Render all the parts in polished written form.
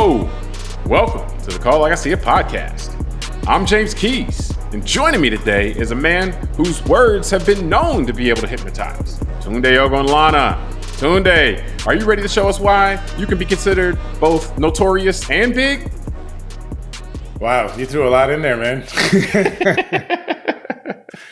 Hello, welcome to the Call Like I See It podcast. I'm James Keys, and joining me today is a man whose words have been known to be able to hypnotize. Tunde Ogunlana. Tunde, are you ready to show us why you can be considered both notorious and big? Wow, you threw a lot in there, man.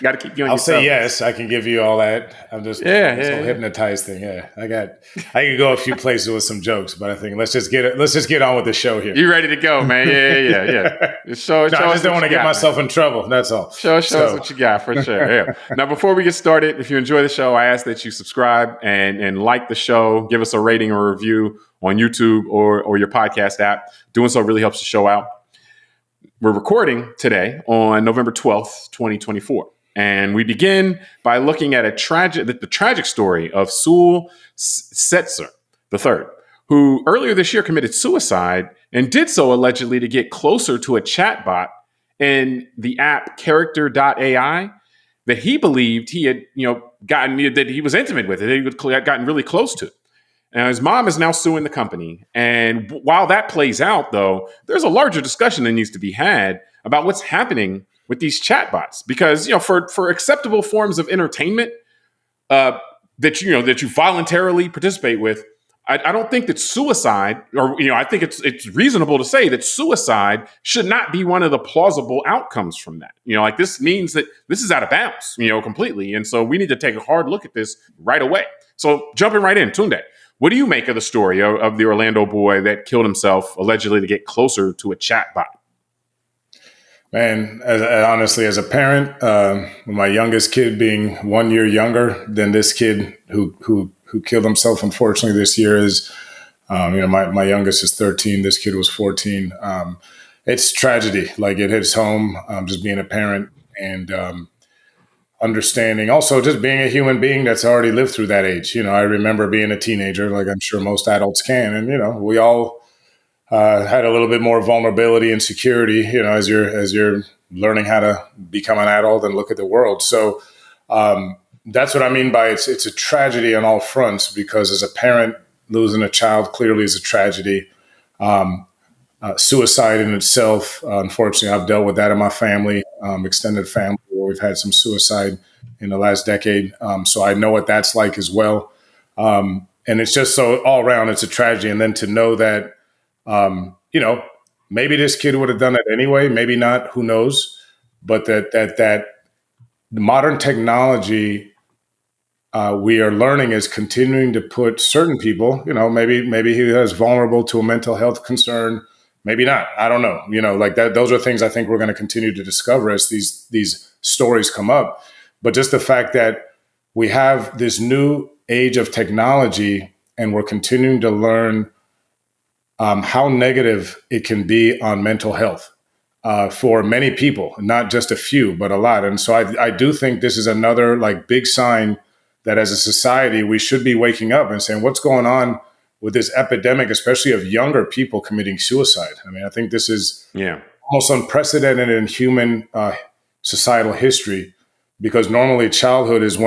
Got to keep you on I'll your say toes. yes. I can give you all that. I'm just this whole hypnotized thing. Yeah, I could go a few places with some jokes, but I think let's just get on with the show here. You ready to go, man? Yeah. I just don't want to get myself in trouble. That's all. Show us what you got for sure. Yeah. Now, before we get started, if you enjoy the show, I ask that you subscribe and like the show. Give us a rating or review on YouTube or your podcast app. Doing so really helps the show out. We're recording today on November 12th, 2024. And we begin by looking at the tragic story of Sewell Setzer III, who earlier this year committed suicide and did so allegedly to get closer to a chatbot in the app character.ai that he believed he had, that he was intimate with, that he had gotten really close to. Now, his mom is now suing the company. And while that plays out, though, there's a larger discussion that needs to be had about what's happening with these chatbots. Because, for acceptable forms of entertainment that you voluntarily participate with, I don't think that suicide, I think it's reasonable to say that suicide should not be one of the plausible outcomes from that. This means that this is out of bounds, completely. And so we need to take a hard look at this right away. So jumping right in, Tunde. What do you make of the story of the Orlando boy that killed himself allegedly to get closer to a chatbot? Man, honestly, as a parent, my youngest kid being 1 year younger than this kid who killed himself, unfortunately, this year is, my youngest is 13. This kid was 14. It's tragedy. Like, it hits home, just being a parent and understanding, also just being a human being that's already lived through that age. I remember being a teenager, like I'm sure most adults can, and we all had a little bit more vulnerability and security, as you're learning how to become an adult and look at the world. So that's what I mean by it's a tragedy on all fronts, because as a parent, losing a child clearly is a tragedy. Suicide in itself, unfortunately, I've dealt with that in my family, extended family, where we've had some suicide in the last decade. So I know what that's like as well. And it's just so all around, it's a tragedy. And then to know that, maybe this kid would have done it anyway, maybe not, who knows, but that the modern technology we are learning is continuing to put certain people, maybe he is vulnerable to a mental health concern, maybe not. I don't know. Like that. Those are things I think we're going to continue to discover as these stories come up. But just the fact that we have this new age of technology and we're continuing to learn how negative it can be on mental health for many people, not just a few, but a lot. And so I do think this is another big sign that as a society, we should be waking up and saying, what's going on with this epidemic, especially of younger people committing suicide? I mean, I think this is almost unprecedented in human societal history, because normally childhood is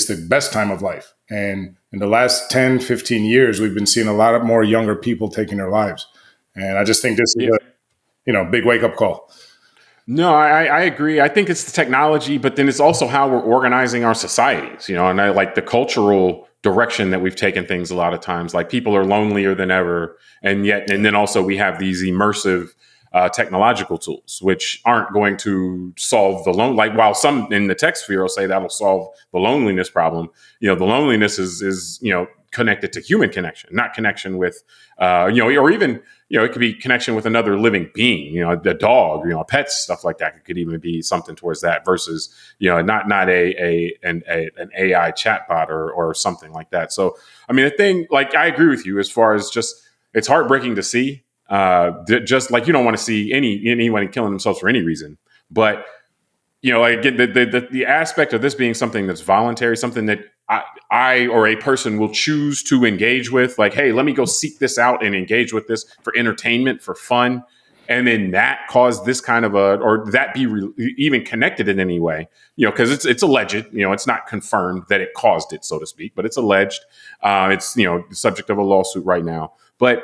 the best time of life. And in the last 10, 15 years, we've been seeing a lot more younger people taking their lives. And I just think this is a big wake-up call. No, I agree. I think it's the technology, but then it's also how we're organizing our societies, and I like the cultural direction that we've taken things a lot of times. Like, people are lonelier than ever. And then also we have these immersive technological tools, which aren't going to solve the while some in the tech sphere will say that'll solve the loneliness problem, the loneliness is connected to human connection, not connection with, or even, it could be connection with another living being, a dog, pets, stuff like that. It could even be something towards that versus, not an AI chatbot or something like that. So, I mean, the thing, I agree with you as far as just, it's heartbreaking to see. Just like you don't want to see anyone killing themselves for any reason, but again, the aspect of this being something that's voluntary, something that I or a person will choose to engage with, like, hey, let me go seek this out and engage with this for entertainment, for fun, and then that caused this kind of or that be even connected in any way, because it's alleged, it's not confirmed that it caused it, so to speak, but it's alleged. It's the subject of a lawsuit right now, but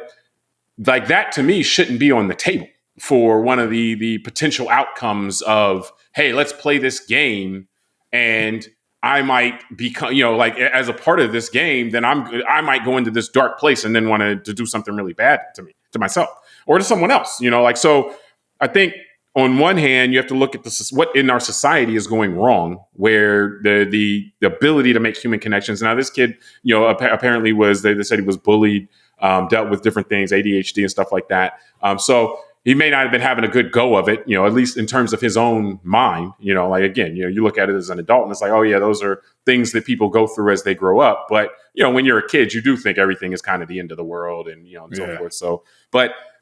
like that to me shouldn't be on the table for one of the potential outcomes of, hey, let's play this game, and I might become, like as a part of this game, then I might go into this dark place and then want to do something really bad to me, to myself, or to someone else, like, so I think on one hand, you have to look at what in our society is going wrong, where the ability to make human connections. Now, this kid, apparently they said he was bullied, dealt with different things, ADHD and stuff like that. So he may not have been having a good go of it, at least in terms of his own mind. Like, again, you look at it as an adult and it's like, oh yeah, those are things that people go through as they grow up. But when you're a kid, you do think everything is kind of the end of the world and and so forth.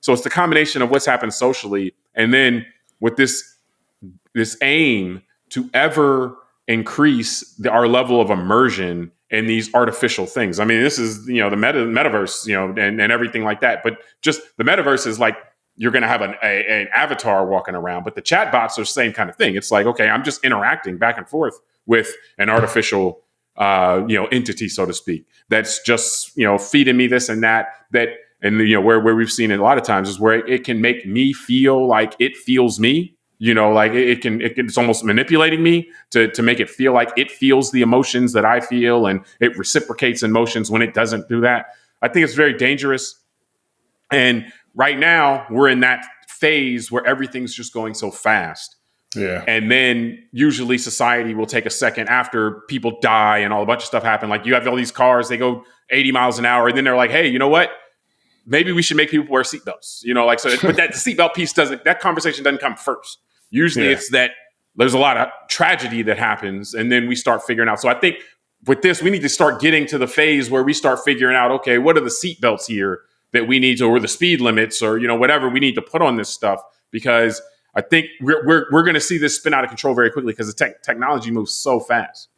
So it's the combination of what's happened socially, and then with this aim to ever increase our level of immersion in these artificial things. I mean, this is, the metaverse, and everything like that. But just the metaverse is like, you're going to have an avatar walking around, but the chatbots are the same kind of thing. It's like, okay, I'm just interacting back and forth with an artificial, entity, so to speak, that's just, feeding me this and that. And where we've seen it a lot of times is where it can make me feel like it feels me. Like it's almost manipulating me to make it feel like it feels the emotions that I feel, and it reciprocates emotions when it doesn't do that. I think it's very dangerous. And right now we're in that phase where everything's just going so fast. Yeah. And then usually society will take a second after people die and all a bunch of stuff happen. Like, you have all these cars, they go 80 miles an hour, and then they're like, hey, you know what? Maybe we should make people wear seatbelts, like, so, but that seatbelt piece that conversation doesn't come first. Usually it's that there's a lot of tragedy that happens, and then we start figuring out. So I think with this, we need to start getting to the phase where we start figuring out, okay, what are the seatbelts here that we need to, or the speed limits, or, whatever we need to put on this stuff, because I think we're going to see this spin out of control very quickly because the technology moves so fast.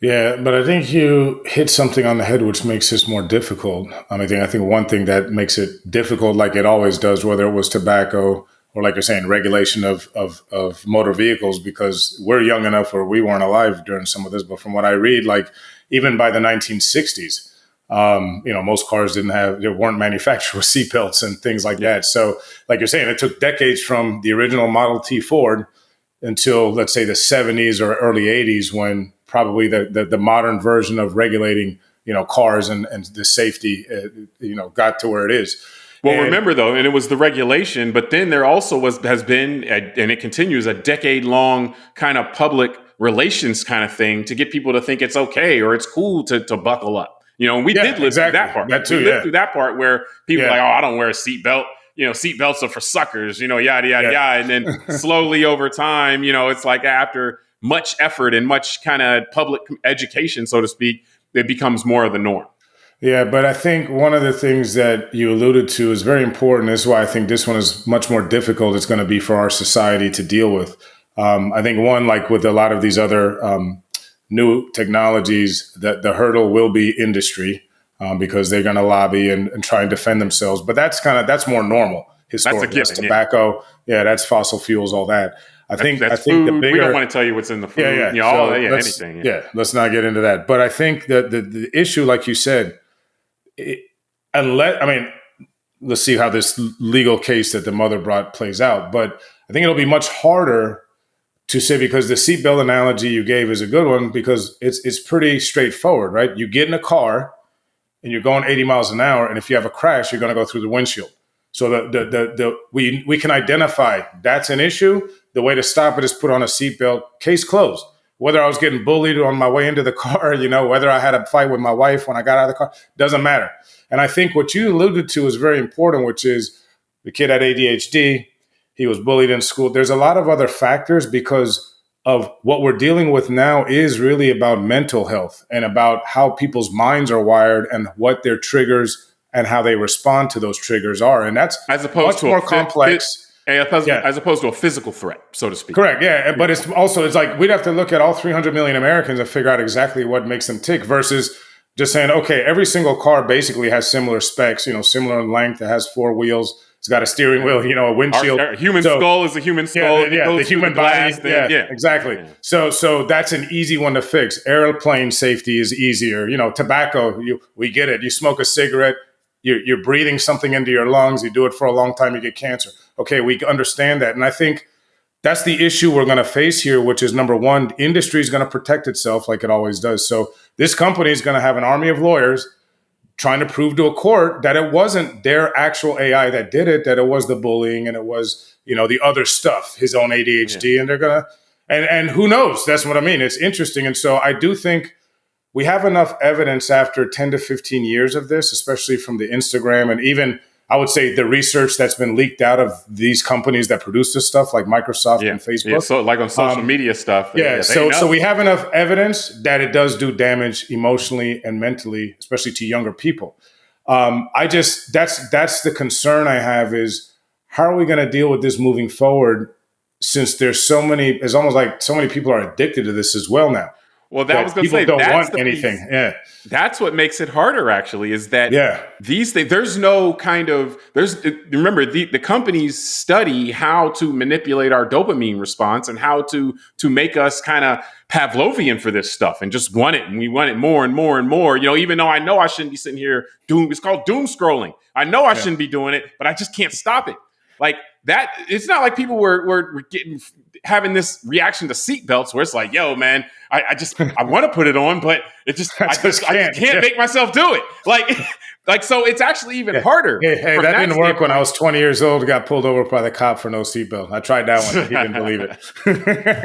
Yeah, but I think you hit something on the head, which makes this more difficult. I think one thing that makes it difficult, like it always does, whether it was tobacco or, like you're saying, regulation of motor vehicles, because we're young enough, or we weren't alive during some of this. But from what I read, like even by the 1960s, most cars weren't manufactured with seatbelts and things like that. So, like you're saying, it took decades from the original Model T Ford until, let's say, the 70s or early 80s, when probably the modern version of regulating, cars and the safety, got to where it is. Well, remember though, and it was the regulation, but then there also has been, and it continues, a decade-long kind of public relations kind of thing to get people to think it's okay or it's cool to buckle up. And we did live through that part. That too, we lived through that part where people are like, oh, I don't wear a seatbelt. Seatbelts are for suckers, yada, yada, yada. And then slowly over time, it's like after much effort and much kind of public education, so to speak, it becomes more of the norm. Yeah, but I think one of the things that you alluded to is very important. This is why I think this one is much more difficult it's going to be for our society to deal with. I think one, like with a lot of these other new technologies, that the hurdle will be industry, because they're going to lobby and try and defend themselves. But that's more normal historically. That's a given, tobacco, that's fossil fuels, all that. I think food. The bigger, we don't want to tell you what's in the food. Anything. Let's not get into that. But I think that the issue, like you said, let's see how this legal case that the mother brought plays out. But I think it'll be much harder to say, because the seatbelt analogy you gave is a good one, because it's pretty straightforward, right? You get in a car and you're going 80 miles an hour, and if you have a crash, you're going to go through the windshield. So we can identify that's an issue. The way to stop it is put on a seatbelt. Case closed. Whether I was getting bullied on my way into the car, whether I had a fight with my wife when I got out of the car, doesn't matter. And I think what you alluded to is very important, which is the kid had ADHD. He was bullied in school. There's a lot of other factors, because of what we're dealing with now is really about mental health and about how people's minds are wired and what their triggers and how they respond to those triggers are. And that's as opposed to more complex. As opposed to a physical threat, so to speak. Correct, yeah. But it's like we'd have to look at all 300 million Americans and figure out exactly what makes them tick, versus just saying, okay, every single car basically has similar specs, similar in length. It has 4 wheels. It's got a steering wheel, a windshield. Our human skull is a human skull. The human body. Exactly. Yeah. So that's an easy one to fix. Airplane safety is easier. Tobacco, we get it. You smoke a cigarette, you're breathing something into your lungs. You do it for a long time, you get cancer. Okay, we understand that, and I think that's the issue we're going to face here, which is number one, industry is going to protect itself like it always does. So this company is going to have an army of lawyers trying to prove to a court that it wasn't their actual AI that did it, that it was the bullying and it was, the other stuff, his own ADHD, and they're going to, and who knows? That's what I mean. It's interesting. And so I do think we have enough evidence after 10 to 15 years of this, especially from the Instagram and even, I would say, the research that's been leaked out of these companies that produce this stuff, like Microsoft and Facebook. Yeah, so like on social media stuff. So we have enough evidence that it does do damage emotionally and mentally, especially to younger people. That's the concern I have is how are we going to deal with this moving forward, since it's almost like so many people are addicted to this as well now. Well, that was going to say, people don't want anything. Piece. Yeah, that's what makes it harder. Actually, is that these things? Remember, the companies study how to manipulate our dopamine response and how to make us kind of Pavlovian for this stuff and just want it, and we want it more and more and more. Even though I know I shouldn't be sitting here it's called doom scrolling. I know I shouldn't be doing it, but I just can't stop it. Like that, it's not like people were having this reaction to seatbelts where it's like, yo, man, I want to put it on, but it just I can't make myself do it. Like so, it's actually even harder. Hey, that didn't work when I was 20 years old. Got pulled over by the cop for no seatbelt. I tried that one. He didn't believe it.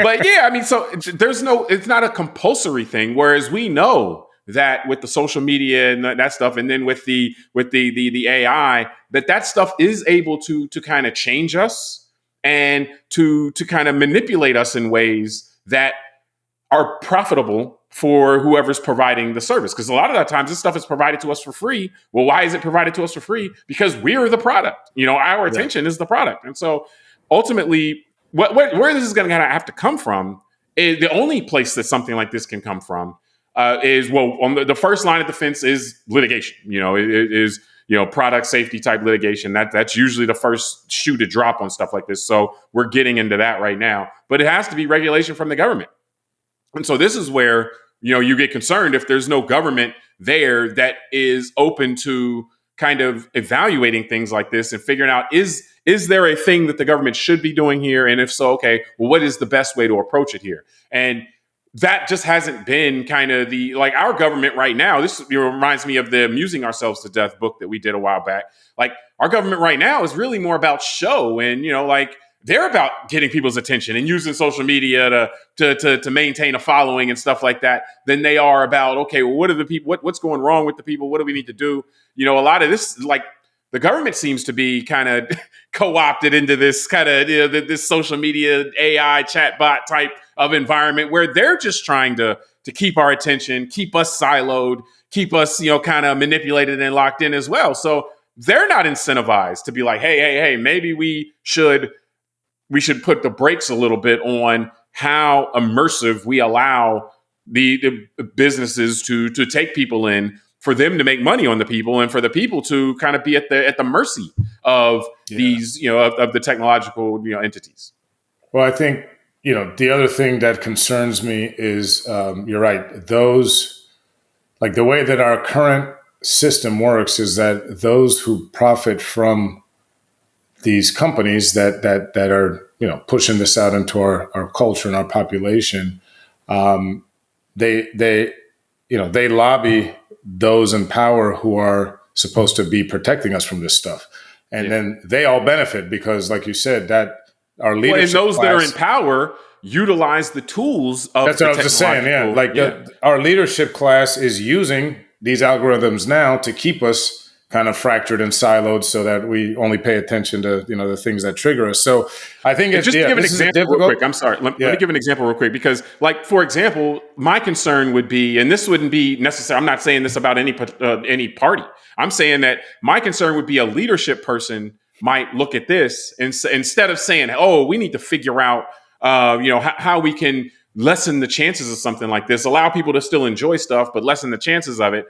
But yeah, I mean, so it's not a compulsory thing. Whereas we know that with the social media and that stuff, and then with the AI, that stuff is able to kind of change us and to kind of manipulate us in ways that are profitable for whoever's providing the service. Because a lot of the times this stuff is provided to us for free. Well, why is it provided to us for free? Because we're the product. Our attention is the product. And so ultimately, where this is going to have to come from is the only place that something like this can come from is, well, on the first line of defense is litigation. It is product safety type litigation. That's usually the first shoe to drop on stuff like this. So we're getting into that right now. But it has to be regulation from the government. And so this is where you get concerned if there's no government there that is open to kind of evaluating things like this and figuring out is there a thing that the government should be doing here, and if so, okay, well, what is the best way to approach it here? And that just hasn't been kind of our government right now. This reminds me of the Amusing Ourselves to Death book that we did a while back. Like, our government right now is really more about show and they're about getting people's attention and using social media to maintain a following and stuff like that than they are about, okay, well, what are the people, what's going wrong with the people? What do we need to do? A lot of this, like, the government seems to be kind of co-opted into this kind of, this social media AI chatbot type of environment where they're just trying to keep our attention, keep us siloed, keep us, kind of manipulated and locked in as well. So they're not incentivized to be like, hey, maybe we should put the brakes a little bit on how immersive we allow the businesses to take people in, for them to make money on the people and for the people to kind of be at the mercy of these, of the technological, entities. Well, I think, the other thing that concerns me is, you're right. Those, like, the way that our current system works is that those who profit from these companies that are pushing this out into our culture and our population, they lobby those in power who are supposed to be protecting us from this stuff, and then they all benefit because, like you said, that our leadership and those class, that are in power utilize the tools of that's what I was just saying. Yeah, our leadership class is using these algorithms now to keep us kind of fractured and siloed so that we only pay attention to, the things that trigger us. So I think just to give an example real quick, I'm sorry. Let me give an example real quick, because, like, for example, my concern would be, and this wouldn't be necessary, I'm not saying this about any party. I'm saying that my concern would be a leadership person might look at this and instead of saying, oh, we need to figure out, how we can lessen the chances of something like this, allow people to still enjoy stuff, but lessen the chances of it.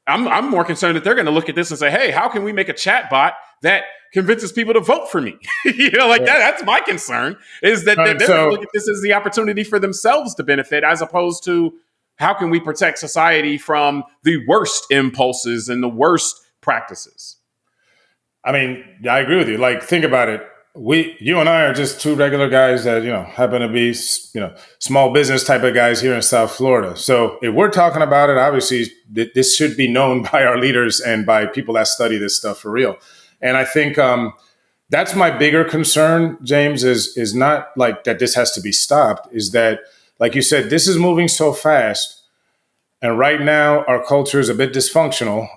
I'm more concerned that they're going to look at this and say, hey, how can we make a chatbot that convinces people to vote for me? That's my concern, is that they're going to look at this as the opportunity for themselves to benefit, as opposed to how can we protect society from the worst impulses and the worst practices. I mean, I agree with you. Like, think about it. You and I are just two regular guys that, happen to be, small business type of guys here in South Florida. So if we're talking about it, obviously this should be known by our leaders and by people that study this stuff for real. And I think that's my bigger concern, James, is not like that this has to be stopped, is that, like you said, this is moving so fast. And right now, our culture is a bit dysfunctional,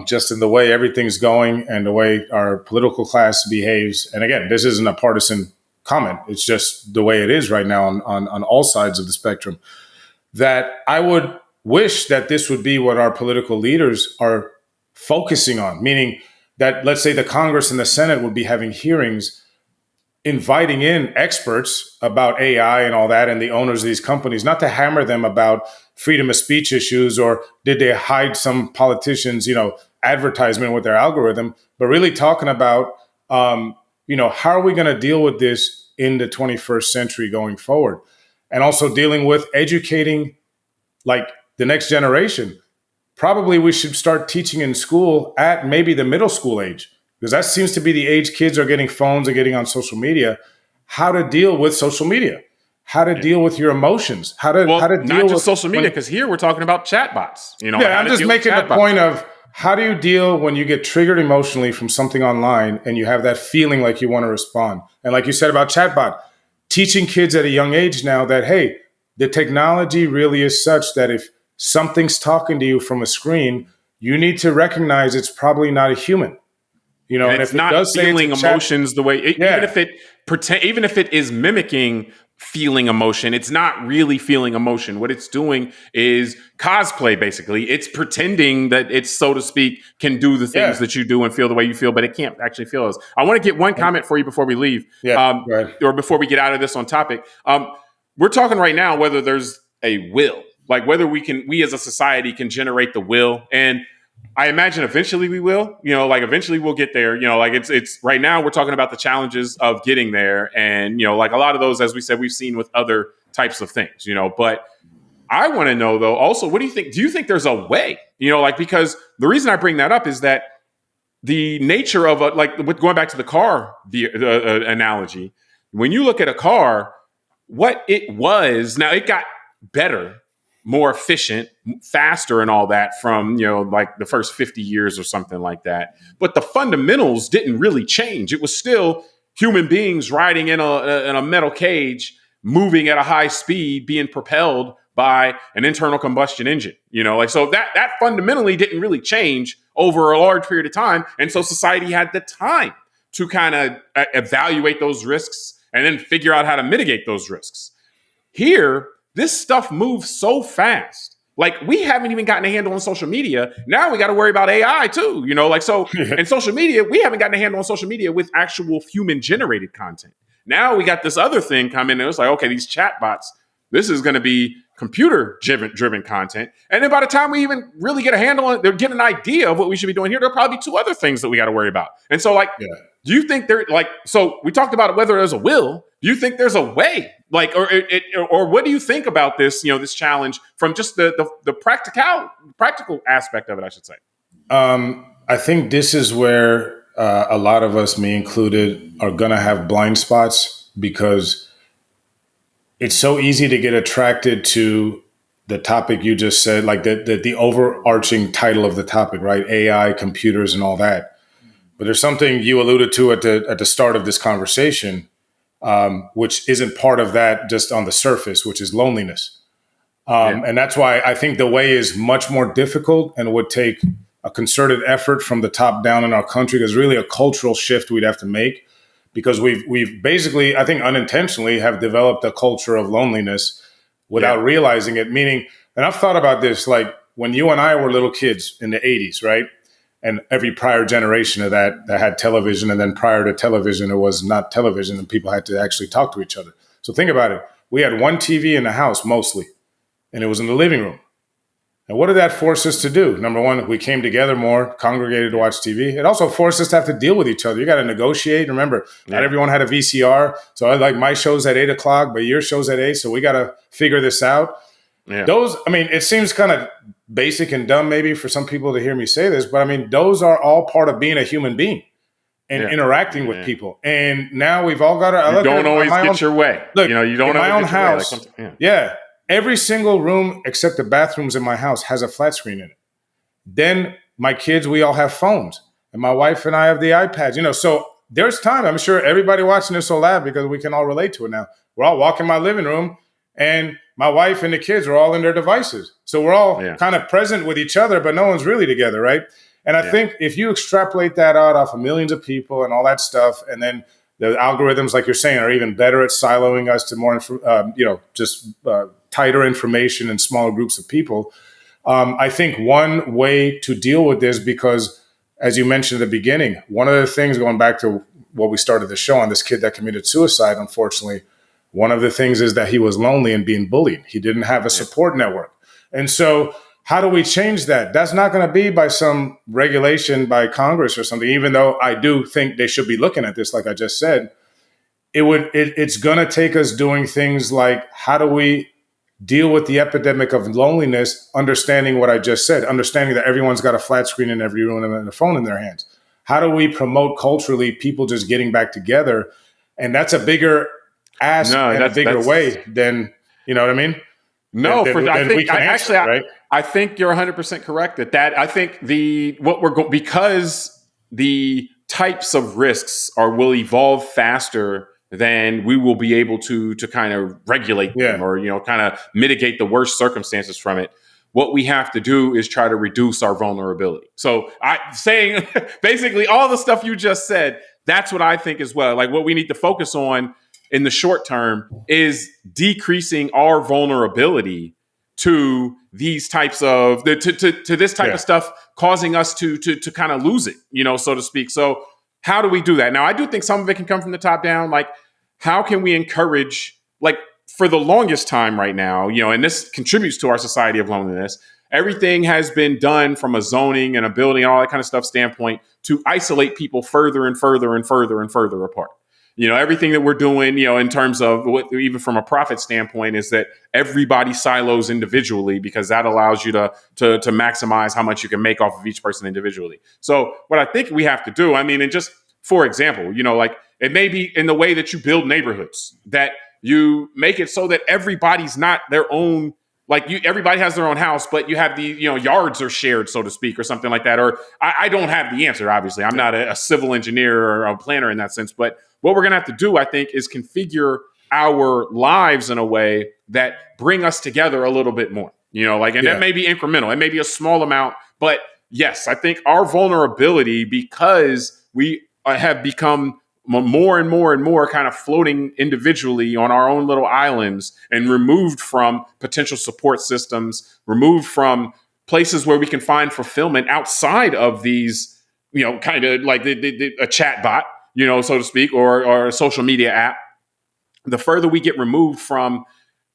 just in the way everything's going and the way our political class behaves. And again, this isn't a partisan comment. It's just the way it is right now on all sides of the spectrum. That I would wish that this would be what our political leaders are focusing on, meaning that, let's say, the Congress and the Senate would be having hearings inviting in experts about AI and all that, and the owners of these companies, not to hammer them about freedom of speech issues or did they hide some politicians, advertisement with their algorithm, but really talking about, how are we going to deal with this in the 21st century going forward? And also dealing with educating like the next generation. Probably we should start teaching in school at maybe the middle school age, because that seems to be the age kids are getting phones and getting on social media, how to deal with social media, how to deal with your emotions, how to deal not just with social media, because here we're talking about chatbots. I'm just making the point of how do you deal when you get triggered emotionally from something online and you have that feeling like you want to respond. And like you said about chatbot, teaching kids at a young age now that, hey, the technology really is such that if something's talking to you from a screen, you need to recognize it's probably not a human. And it's not feeling emotions the way, even if it is mimicking feeling emotion, it's not really feeling emotion. What it's doing is cosplay, basically. It's pretending that it's, so to speak, can do the things that you do and feel the way you feel, but it can't actually feel those. I want to get one comment for you before we leave, or before we get out of this on topic. We're talking right now whether there's a will, like whether we as a society can generate the will. And I imagine eventually we will, eventually we'll get there. It's right now we're talking about the challenges of getting there. And, like a lot of those, as we said, we've seen with other types of things, but I want to know though, also, what do you think? Do you think there's a way, because the reason I bring that up is that the nature of going back to the car, analogy, when you look at a car, what it was, now it got better, more efficient, faster and all that from, like the first 50 years or something like that. But the fundamentals didn't really change. It was still human beings riding in a metal cage, moving at a high speed, being propelled by an internal combustion engine, so that fundamentally didn't really change over a large period of time. And so society had the time to kind of evaluate those risks and then figure out how to mitigate those risks. Here, this stuff moves so fast. Like, we haven't even gotten a handle on social media. Now we got to worry about AI too, and social media, we haven't gotten a handle on social media with actual human generated content. Now we got this other thing coming and it's like, okay, these chatbots, this is going to be computer driven content. And then by the time we even really get a handle on it, they're getting an idea of what we should be doing here. There'll probably be two other things that we got to worry about. And so do you think so we talked about whether there's a will, do you think there's a way? Or what do you think about this, this challenge from just the practical aspect of it, I should say? I think this is where a lot of us, me included, are going to have blind spots, because it's so easy to get attracted to the topic you just said, like the overarching title of the topic, right? AI, computers, and all that. But there's something you alluded to at the start of this conversation, which isn't part of that just on the surface, which is loneliness. And that's why I think the way is much more difficult and would take a concerted effort from the top down in our country. There's really a cultural shift we'd have to make, because we've basically, I think unintentionally, have developed a culture of loneliness without realizing it. Meaning, and I've thought about this, like when you and I were little kids in the 80s, right? And every prior generation of that had television. And then prior to television, it was not television, and people had to actually talk to each other. So think about it. We had one TV in the house mostly, and it was in the living room. And what did that force us to do? Number one, we came together more, congregated to watch TV. It also forced us to have to deal with each other. You got to negotiate. Remember, not everyone had a VCR. So my show's at 8 o'clock, but your show's at 8. So we got to figure this out. Yeah. It seems kind of basic and dumb maybe for some people to hear me say this, but I mean, those are all part of being a human being and interacting with people. And now we've all got to. You don't always get your way. Look, you don't in my own house. Yeah. Every single room except the bathrooms in my house has a flat screen in it. Then my kids, we all have phones, and my wife and I have the iPads. So there's time. I'm sure everybody watching this will laugh because we can all relate to it now. We're all walking my living room, and my wife and the kids are all in their devices. So we're all kind of present with each other, but no one's really together, right? And I think if you extrapolate that out off of millions of people and all that stuff, and then the algorithms, like you're saying, are even better at siloing us to more, tighter information in smaller groups of people. I think one way to deal with this, because as you mentioned at the beginning, one of the things, going back to what we started the show on, this kid that committed suicide, unfortunately, one of the things is that he was lonely and being bullied. He didn't have a support network. And so how do we change that? That's not going to be by some regulation by Congress or something, even though I do think they should be looking at this, like I just said. It's going to take us doing things like, how do we deal with the epidemic of loneliness, understanding what I just said, understanding that everyone's got a flat screen in every room and a phone in their hands. How do we promote culturally people just getting back together? And that's a bigger ask and a bigger way than, you know what I mean? No, I think you're 100% correct that I think because the types of risks will evolve faster than we will be able to kind of regulate them or, kind of mitigate the worst circumstances from it. What we have to do is try to reduce our vulnerability. So saying basically all the stuff you just said, that's what I think as well. Like what we need to focus on in the short term is decreasing our vulnerability to these types of to this type of stuff, causing us to kind of lose it, so to speak. So how do we do that? Now, I do think some of it can come from the top down. Like, how can we encourage, like, for the longest time right now, and this contributes to our society of loneliness, everything has been done from a zoning and a building and all that kind of stuff standpoint to isolate people further and further and further and further apart. Everything that we're doing, in terms of even from a profit standpoint, is that everybody silos individually because that allows you to maximize how much you can make off of each person individually. So what I think we have to do, and just for example, like it may be in the way that you build neighborhoods, that you make it so that everybody's not their own. Like everybody has their own house, but you have the, yards are shared, so to speak, or something like that. Or I don't have the answer, obviously. I'm not a civil engineer or a planner in that sense. But what we're going to have to do, I think, is configure our lives in a way that bring us together a little bit more, that may be incremental. It may be a small amount. But yes, I think our vulnerability, because we have become more and more and more kind of floating individually on our own little islands and removed from potential support systems, removed from places where we can find fulfillment outside of these, kind of like a chatbot, so to speak, or a social media app. The further we get removed from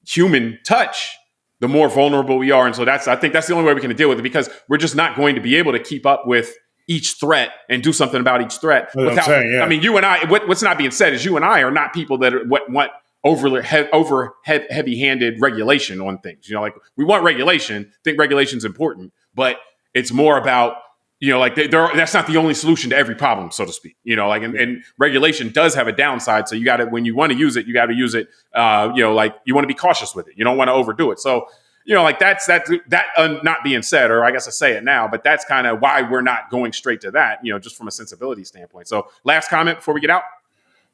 human touch, the more vulnerable we are. And so I think that's the only way we can deal with it, because we're just not going to be able to keep up with each threat and do something about each threat. You and I, what's not being said is you and I are not people that want heavy-handed regulation on things. Like we want regulation, think regulation's important, but it's more about, that's not the only solution to every problem, so to speak. And regulation does have a downside. So you got to, when you want to use it, you got to use it. Like you want to be cautious with it. You don't want to overdo it. So not being said, or I guess I say it now, but that's kind of why we're not going straight to that, just from a sensibility standpoint. So last comment before we get out.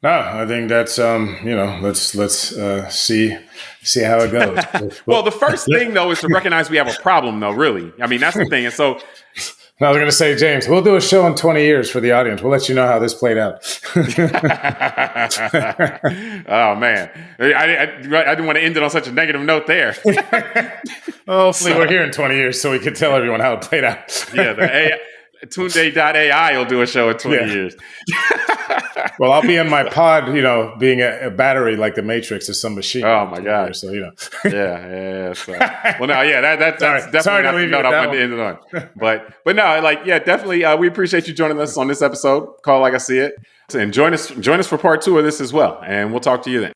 No, I think that's, let's see how it goes. Well, the first thing though is to recognize we have a problem though, really. That's the thing. And so I was going to say, James, we'll do a show in 20 years for the audience. We'll let you know how this played out. Oh, man. I didn't want to end it on such a negative note there. Hopefully we're here in 20 years so we can tell everyone how it played out. Yeah, the Tunde.ai will do a show in 20 years. Well, I'll be in my pod, being a battery like the Matrix is some machine. Oh my God! So Yeah. So, well, no, yeah, that's definitely not the note I wanted to end it on. But no, definitely, we appreciate you joining us on this episode. Call Like I See It, and join us for part 2 of this as well. And we'll talk to you then.